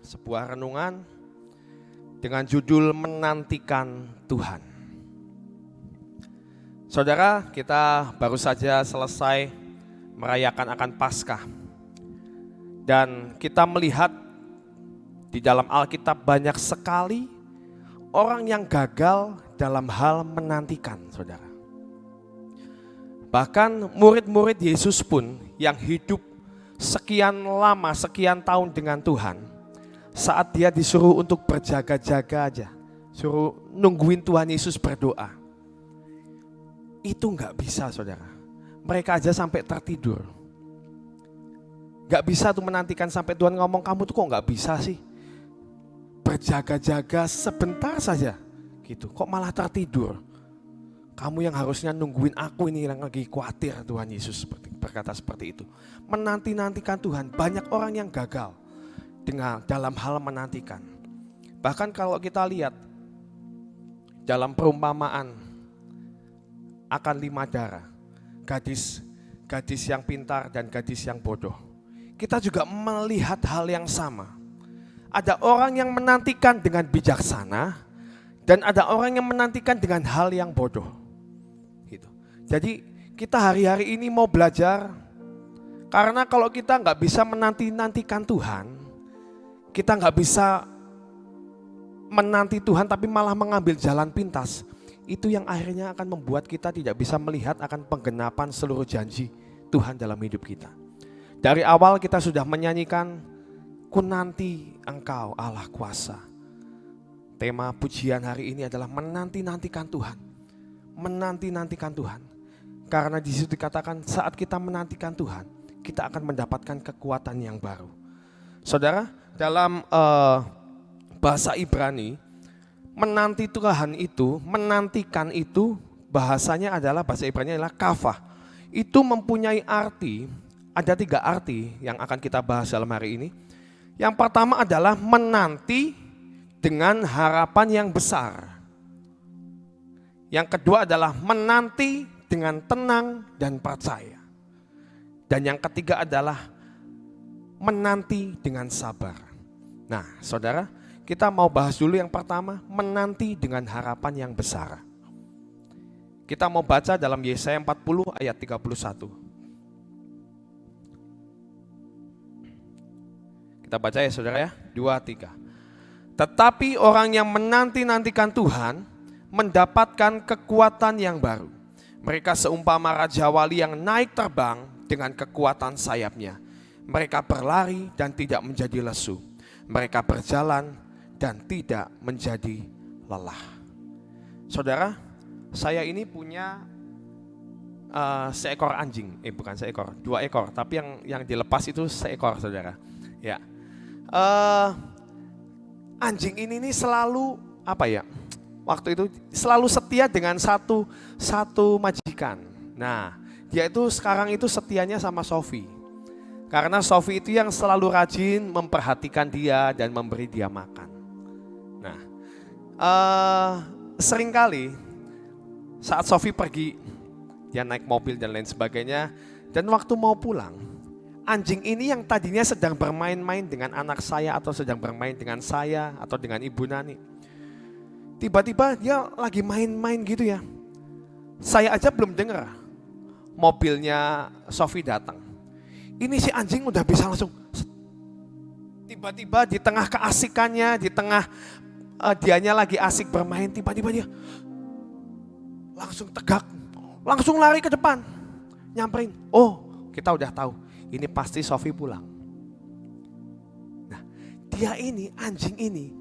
sebuah renungan dengan judul Menantikan Tuhan. Saudara, kita baru saja selesai merayakan akan Paskah. Dan kita melihat di dalam Alkitab banyak sekali orang yang gagal dalam hal menantikan, saudara. Bahkan murid-murid Yesus pun yang hidup sekian lama, sekian tahun dengan Tuhan, saat dia disuruh untuk berjaga-jaga aja, suruh nungguin Tuhan Yesus berdoa, itu gak bisa, saudara. Mereka aja sampai tertidur. Gak bisa tuh menantikan sampai Tuhan ngomong, kamu tuh kok gak bisa sih berjaga-jaga sebentar saja gitu, kok malah tertidur. Kamu yang harusnya nungguin aku ini yang lagi khawatir. Tuhan Yesus berkata seperti itu. Menanti-nantikan Tuhan, banyak orang yang gagal dengan dalam hal menantikan. Bahkan kalau kita lihat dalam perumpamaan akan 5 darah, gadis yang pintar dan gadis yang bodoh, kita juga melihat hal yang sama. Ada orang yang menantikan dengan bijaksana dan ada orang yang menantikan dengan hal yang bodoh. Jadi kita hari-hari ini mau belajar, karena kalau kita nggak bisa menanti-nantikan Tuhan, kita nggak bisa menanti Tuhan tapi malah mengambil jalan pintas, itu yang akhirnya akan membuat kita tidak bisa melihat akan penggenapan seluruh janji Tuhan dalam hidup kita. Dari awal kita sudah menyanyikan, ku nanti Engkau Allah kuasa. Tema pujian hari ini adalah menanti-nantikan Tuhan. Menanti-nantikan Tuhan. Karena di situ dikatakan saat kita menantikan Tuhan, kita akan mendapatkan kekuatan yang baru. Saudara, dalam bahasa Ibrani, menanti Tuhan itu, menantikan itu bahasanya adalah, bahasa Ibrani adalah kafah. Itu mempunyai arti, ada 3 arti yang akan kita bahas dalam hari ini. Yang pertama adalah menanti dengan harapan yang besar. Yang kedua adalah menanti dengan tenang dan percaya. Dan yang ketiga adalah menanti dengan sabar. Nah, saudara, kita mau bahas dulu yang pertama, menanti dengan harapan yang besar. Kita mau baca dalam Yesaya 40 ayat 31. Kita baca ya saudara ya, 2, 3. Tetapi orang yang menanti-nantikan Tuhan mendapatkan kekuatan yang baru. Mereka seumpama Raja Wali yang naik terbang dengan kekuatan sayapnya. Mereka berlari dan tidak menjadi lesu. Mereka berjalan dan tidak menjadi lelah. Saudara, saya ini punya seekor anjing. Bukan seekor, 2 ekor. Tapi yang dilepas itu seekor, saudara. Ya, anjing ini selalu waktu itu selalu setia dengan satu majikan. Nah, dia itu sekarang itu setianya sama Sophie. Karena Sophie itu yang selalu rajin memperhatikan dia dan memberi dia makan. Nah, seringkali saat Sophie pergi, dia naik mobil dan lain sebagainya, dan waktu mau pulang, anjing ini yang tadinya sedang bermain-main dengan anak saya atau sedang bermain dengan saya atau dengan Ibu Nani, tiba-tiba dia lagi main-main gitu ya. Saya aja belum dengar mobilnya Sophie datang. Ini si anjing udah bisa langsung, tiba-tiba di tengah keasikannya, di tengah dianya lagi asik bermain, tiba-tiba dia langsung tegak, langsung lari ke depan, nyamperin. Oh, kita udah tahu, ini pasti Sophie pulang. Nah, dia ini, anjing ini,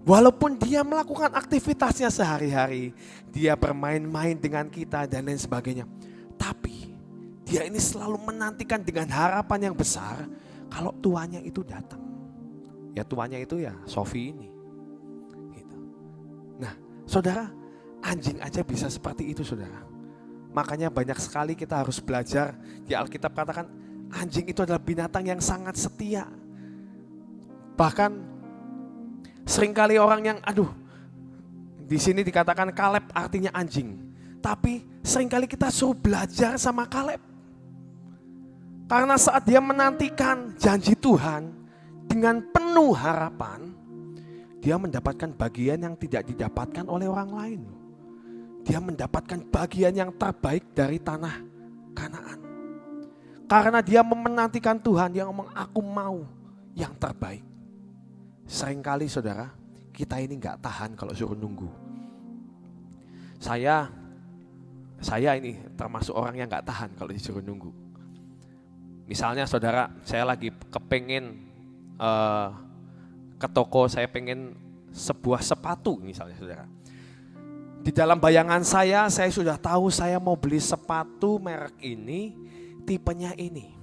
walaupun dia melakukan aktivitasnya sehari-hari, dia bermain-main dengan kita dan lain sebagainya, tapi dia ini selalu menantikan dengan harapan yang besar kalau tuannya itu datang. Ya tuannya itu ya Sophie ini. Gitu. Nah, saudara, anjing aja bisa seperti itu, saudara. Makanya banyak sekali kita harus belajar. Di Alkitab katakan anjing itu adalah binatang yang sangat setia. Bahkan seringkali orang yang, di sini dikatakan Kaleb artinya anjing. Tapi seringkali kita suruh belajar sama Kaleb. Karena saat dia menantikan janji Tuhan, dengan penuh harapan, dia mendapatkan bagian yang tidak didapatkan oleh orang lain. Dia mendapatkan bagian yang terbaik dari tanah Kanaan. Karena dia menantikan Tuhan, dia ngomong, aku mau yang terbaik. Seringkali saudara, kita ini gak tahan kalau suruh nunggu. Saya ini termasuk orang yang gak tahan kalau disuruh nunggu. Misalnya saudara, saya lagi kepengen ke toko, saya pengen sebuah sepatu misalnya saudara. Di dalam bayangan saya sudah tahu saya mau beli sepatu merek ini, tipenya ini.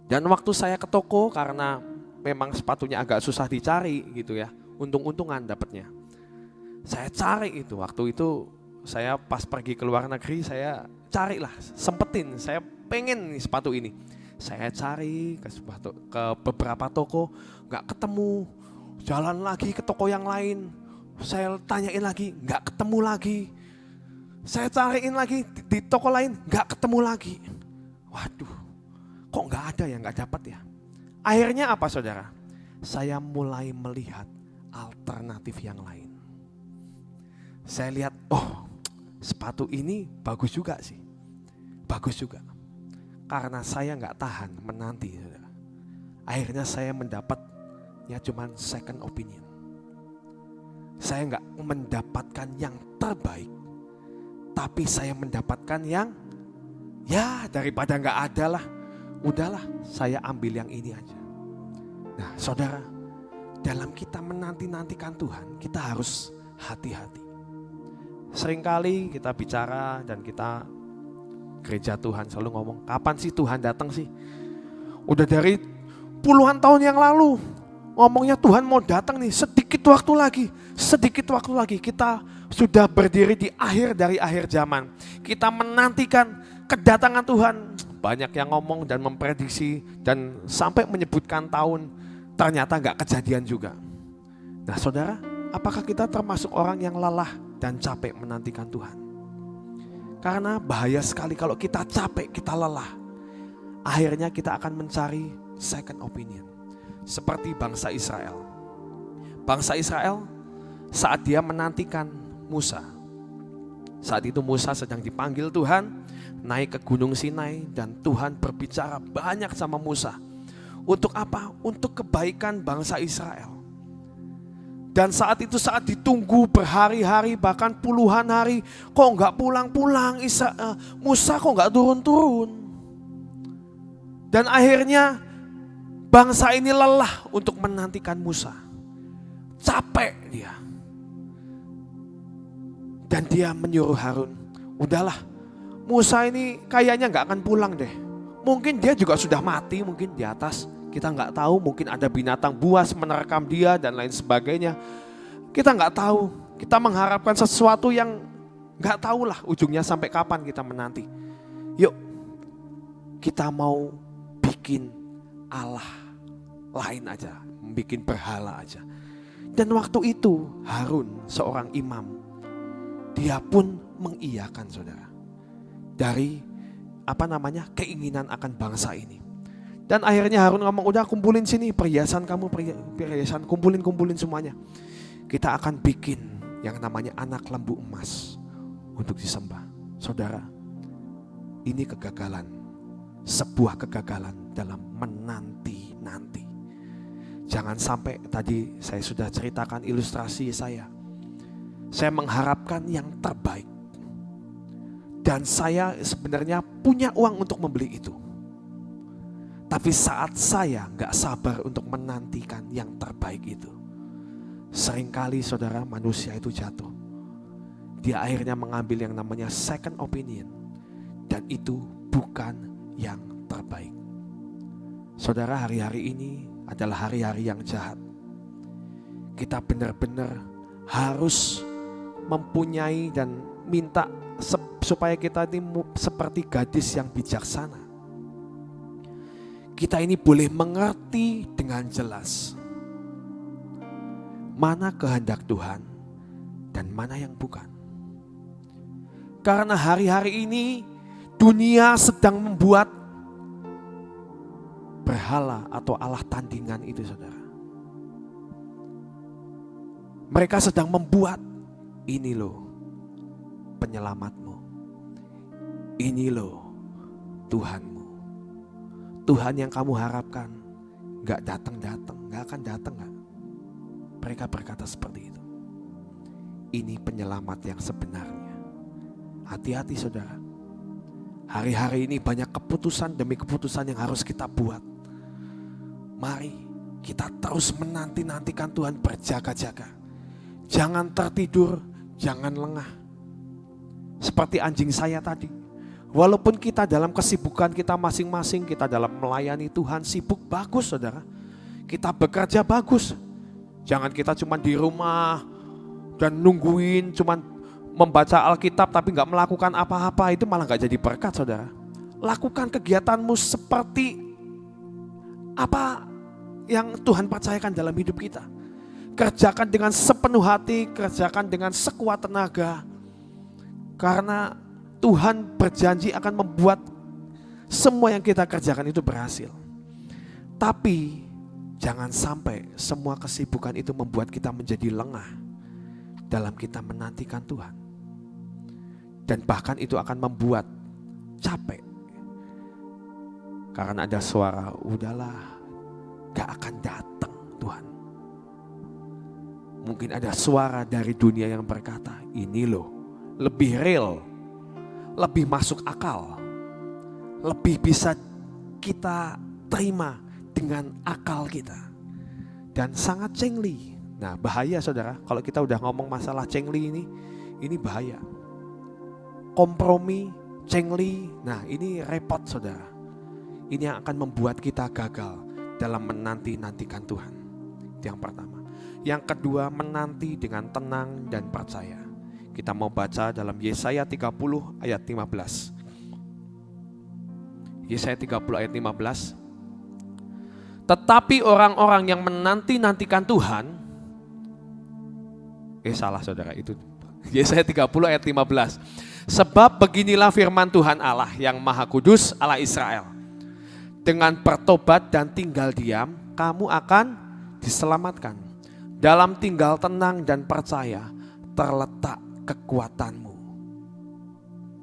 Dan waktu saya ke toko, karena memang sepatunya agak susah dicari gitu ya, untung-untungan dapatnya. Saya cari itu, waktu itu saya pas pergi ke luar negeri, saya carilah, sempetin, saya pengen nih sepatu ini. Saya cari ke beberapa toko, gak ketemu. Jalan lagi ke toko yang lain, saya tanyain lagi, gak ketemu lagi. Saya cariin lagi di toko lain, gak ketemu lagi. Waduh, kok gak ada ya, gak dapat ya. Akhirnya apa saudara? Saya mulai melihat alternatif yang lain. Saya lihat, oh sepatu ini bagus juga sih. Bagus juga. Karena saya gak tahan menanti saudara. Akhirnya saya mendapatnya cuman second opinion. Saya gak mendapatkan yang terbaik. Tapi saya mendapatkan yang, ya daripada gak ada lah. Udahlah, saya ambil yang ini aja. Nah saudara, dalam kita menanti-nantikan Tuhan, kita harus hati-hati. Seringkali kita bicara dan kita gereja Tuhan selalu ngomong, kapan sih Tuhan datang sih? Udah dari puluhan tahun yang lalu ngomongnya Tuhan mau datang nih, sedikit waktu lagi kita sudah berdiri di akhir dari akhir zaman. Kita menantikan kedatangan Tuhan. Banyak yang ngomong dan memprediksi dan sampai menyebutkan tahun, ternyata gak kejadian juga. Nah saudara, apakah kita termasuk orang yang lelah dan capek menantikan Tuhan? Karena bahaya sekali kalau kita capek, kita lelah. Akhirnya kita akan mencari second opinion. Seperti bangsa Israel. Bangsa Israel saat dia menantikan Musa. Saat itu Musa sedang dipanggil Tuhan, naik ke Gunung Sinai dan Tuhan berbicara banyak sama Musa. Untuk apa? Untuk kebaikan bangsa Israel. Dan saat itu saat ditunggu berhari-hari bahkan puluhan hari, kok nggak pulang-pulang Musa kok nggak turun-turun. Dan akhirnya bangsa ini lelah untuk menantikan Musa. Capek dia. Dan dia menyuruh Harun, udahlah Musa ini kayaknya nggak akan pulang deh. Mungkin dia juga sudah mati mungkin di atas. Kita nggak tahu, mungkin ada binatang buas menerkam dia dan lain sebagainya. Kita nggak tahu. Kita mengharapkan sesuatu yang nggak tahu lah ujungnya sampai kapan kita menanti. Yuk, kita mau bikin Allah lain aja, bikin berhala aja. Dan waktu itu Harun seorang imam, dia pun mengiyakan saudara. Dari keinginan akan bangsa ini. Dan akhirnya Harun ngomong, udah kumpulin sini perhiasan kamu, perhiasan kumpulin semuanya. Kita akan bikin yang namanya anak lembu emas untuk disembah. Saudara, ini kegagalan. Sebuah kegagalan dalam menanti-nanti. Jangan sampai tadi saya sudah ceritakan ilustrasi saya. Saya mengharapkan yang terbaik. Dan saya sebenarnya punya uang untuk membeli itu. Tapi saat saya gak sabar untuk menantikan yang terbaik itu, seringkali saudara manusia itu jatuh. Dia akhirnya mengambil yang namanya second opinion. Dan itu bukan yang terbaik. Saudara, hari-hari ini adalah hari-hari yang jahat. Kita benar-benar harus mempunyai dan minta supaya kita ini seperti gadis yang bijaksana. Kita ini boleh mengerti dengan jelas mana kehendak Tuhan dan mana yang bukan. Karena hari-hari ini dunia sedang membuat berhala berhala atau Allah tandingan itu, saudara. Mereka sedang membuat, ini loh penyelamatmu, ini loh Tuhanmu. Tuhan yang kamu harapkan gak datang-datang, gak akan datang gak? Mereka berkata seperti itu. Ini penyelamat yang sebenarnya. Hati-hati saudara. Hari-hari ini banyak keputusan demi keputusan yang harus kita buat. Mari kita terus menanti-nantikan Tuhan, berjaga-jaga. Jangan tertidur, jangan lengah. Seperti anjing saya tadi. Walaupun kita dalam kesibukan kita masing-masing, kita dalam melayani Tuhan sibuk, bagus saudara. Kita bekerja bagus. Jangan kita cuma di rumah dan nungguin, cuma membaca Alkitab tapi gak melakukan apa-apa, itu malah gak jadi berkat saudara. Lakukan kegiatanmu seperti apa yang Tuhan percayakan dalam hidup kita. Kerjakan dengan sepenuh hati, kerjakan dengan sekuat tenaga. Karena Tuhan berjanji akan membuat semua yang kita kerjakan itu berhasil. Tapi jangan sampai semua kesibukan itu membuat kita menjadi lengah dalam kita menantikan Tuhan. Dan bahkan itu akan membuat capek. Karena ada suara, udahlah, gak akan datang Tuhan. Mungkin ada suara dari dunia yang berkata, ini loh, lebih real, lebih masuk akal, lebih bisa kita terima dengan akal kita. Dan sangat cengli. Nah bahaya saudara, kalau kita udah ngomong masalah cengli ini bahaya. Kompromi, cengli, nah ini repot saudara. Ini yang akan membuat kita gagal dalam menanti-nantikan Tuhan. Itu yang pertama. Yang kedua, menanti dengan tenang dan percaya. Kita mau baca dalam Yesaya 30 ayat 15. Yesaya 30 ayat 15. Tetapi orang-orang yang menanti-nantikan Tuhan, salah saudara, itu Yesaya 30 ayat 15. Sebab beginilah firman Tuhan Allah yang Maha Kudus, Allah Israel. Dengan bertobat dan tinggal diam, kamu akan diselamatkan. Dalam tinggal tenang dan percaya terletak kekuatanmu.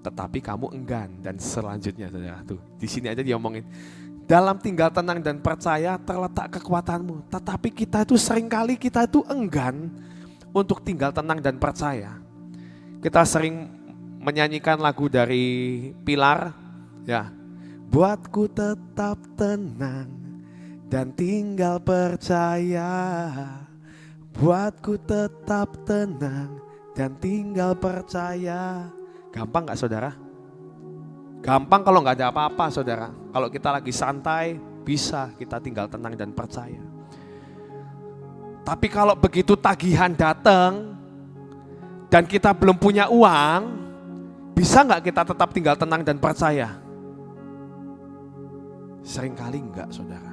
Tetapi kamu enggan, dan selanjutnya saudara tuh di sini aja diomongin. Dalam tinggal tenang dan percaya terletak kekuatanmu. Tetapi kita itu seringkali kita itu enggan untuk tinggal tenang dan percaya. Kita sering menyanyikan lagu dari Pilar, ya. Buatku tetap tenang dan tinggal percaya. Buatku tetap tenang dan tinggal percaya. Gampang gak saudara? Gampang kalau gak ada apa-apa saudara. Kalau kita lagi santai, bisa kita tinggal tenang dan percaya. Tapi kalau begitu tagihan datang dan kita belum punya uang, bisa gak kita tetap tinggal tenang dan percaya? Seringkali enggak saudara.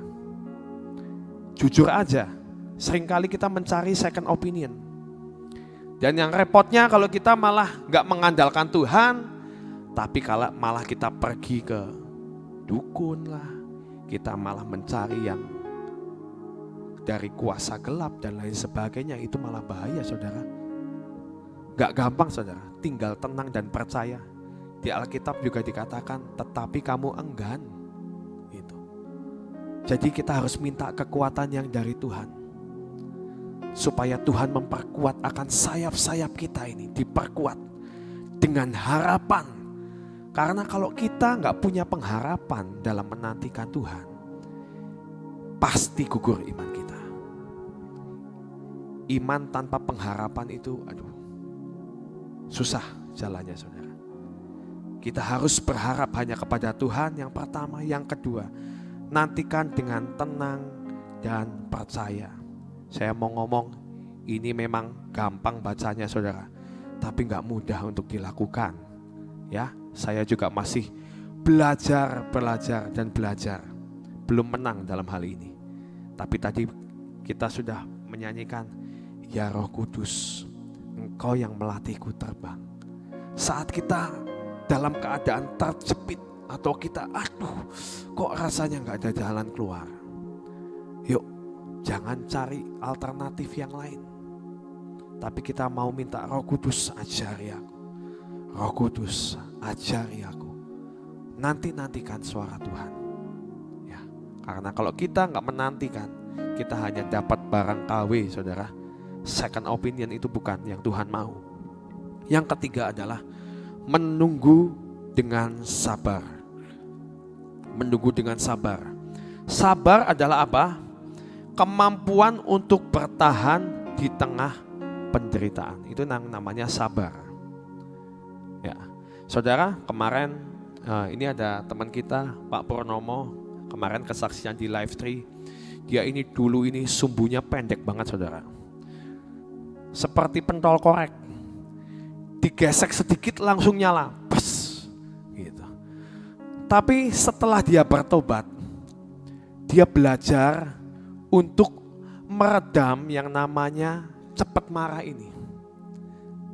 Jujur aja, seringkali kita mencari second opinion. Dan yang repotnya kalau kita malah enggak mengandalkan Tuhan, tapi kalau malah kita pergi ke dukun lah, kita malah mencari yang dari kuasa gelap dan lain sebagainya, itu malah bahaya saudara. Enggak gampang saudara, tinggal tenang dan percaya. Di Alkitab juga dikatakan, tetapi kamu enggan. Jadi kita harus minta kekuatan yang dari Tuhan. Supaya Tuhan memperkuat akan sayap-sayap kita ini. Diperkuat dengan harapan. Karena kalau kita gak punya pengharapan dalam menantikan Tuhan, pasti gugur iman kita. Iman tanpa pengharapan itu, susah jalannya saudara. Kita harus berharap hanya kepada Tuhan yang pertama. Yang kedua, nantikan dengan tenang dan percaya. Saya mau ngomong, ini memang gampang bacanya saudara, tapi gak mudah untuk dilakukan. Ya, saya juga masih belajar dan belajar. Belum menang dalam hal ini. Tapi tadi kita sudah menyanyikan, ya Roh Kudus, Engkau yang melatihku terbang. Saat kita dalam keadaan terjepit, atau kita kok rasanya gak ada jalan keluar. Jangan cari alternatif yang lain. Tapi kita mau minta Roh Kudus ajari aku. Roh Kudus ajari aku. Nantikan suara Tuhan. Ya, karena kalau kita nggak menantikan, kita hanya dapat barang KW, saudara. Second opinion itu bukan yang Tuhan mau. Yang ketiga adalah menunggu dengan sabar. Menunggu dengan sabar. Sabar adalah apa? Kemampuan untuk bertahan di tengah penderitaan. Itu namanya sabar. Ya, saudara, kemarin ini ada teman kita, Pak Purnomo, kemarin kesaksian di Live Tree. Dia ini dulu ini sumbunya pendek banget, saudara. Seperti pentol korek. Digesek sedikit langsung nyala. Pes, gitu. Tapi setelah dia bertobat, dia belajar untuk meredam yang namanya cepat marah ini.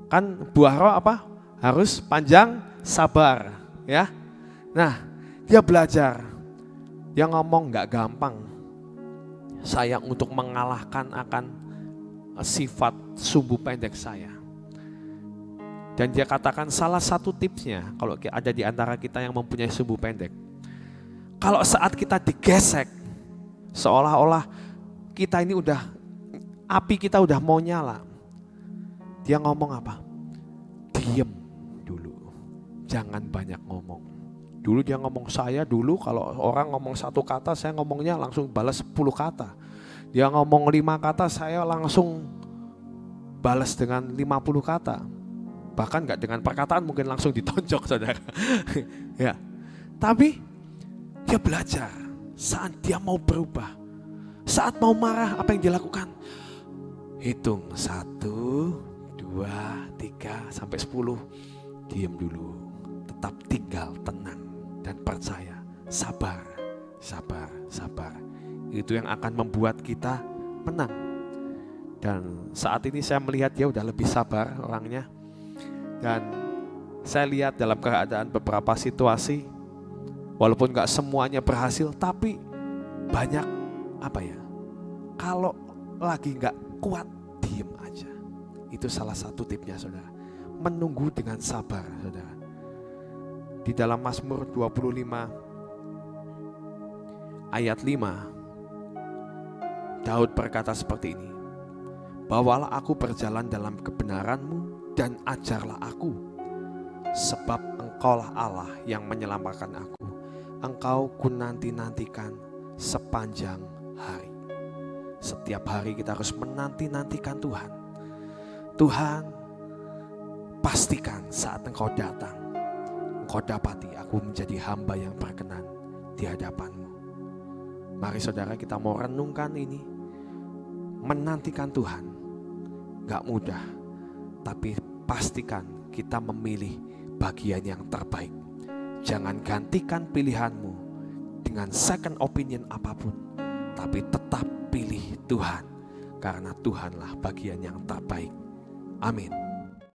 Kan buah roh apa? Harus panjang sabar, ya. Nah, dia belajar. Dia ngomong gak gampang. Saya untuk mengalahkan akan sifat sumbu pendek saya. Dan dia katakan salah satu tipsnya, kalau ada di antara kita yang mempunyai sumbu pendek. Kalau saat kita digesek, seolah-olah kita ini api kita udah mau nyala. Dia ngomong apa? Diem dulu, jangan banyak ngomong. Dulu dia ngomong, saya dulu kalau orang ngomong satu kata, saya ngomongnya langsung balas 10 kata. Dia ngomong 5 kata, saya langsung balas dengan 50 kata. Bahkan gak dengan perkataan, mungkin langsung ditonjok, saudara. Ya. Tapi dia belajar saat dia mau berubah. Saat mau marah, apa yang dia lakukan? Hitung 1, 2, 3, sampai 10. Diam dulu. Tetap tinggal, tenang. Dan percaya, sabar. Itu yang akan membuat kita menang. Dan saat ini saya melihat dia udah lebih sabar orangnya. Dan saya lihat dalam keadaan beberapa situasi, walaupun gak semuanya berhasil, tapi banyak kalau lagi gak kuat, diem aja. Itu salah satu tipnya, saudara. Menunggu dengan sabar, saudara. Di dalam Mazmur 25 ayat 5, Daud berkata seperti ini. Bawalah aku berjalan dalam kebenaran-Mu dan ajarlah aku. Sebab Engkaulah Allah yang menyelamatkan aku. Engkau ku nanti-nantikan sepanjang hari. Setiap hari kita harus menanti-nantikan Tuhan. Tuhan, pastikan saat Engkau datang, Engkau dapati aku menjadi hamba yang berkenan di hadapan-Mu. Mari saudara, kita mau renungkan ini. Menantikan Tuhan gak mudah, tapi pastikan kita memilih bagian yang terbaik. Jangan gantikan pilihanmu dengan second opinion apapun, tapi tetap pilih Tuhan, karena Tuhanlah bagian yang terbaik. Amin.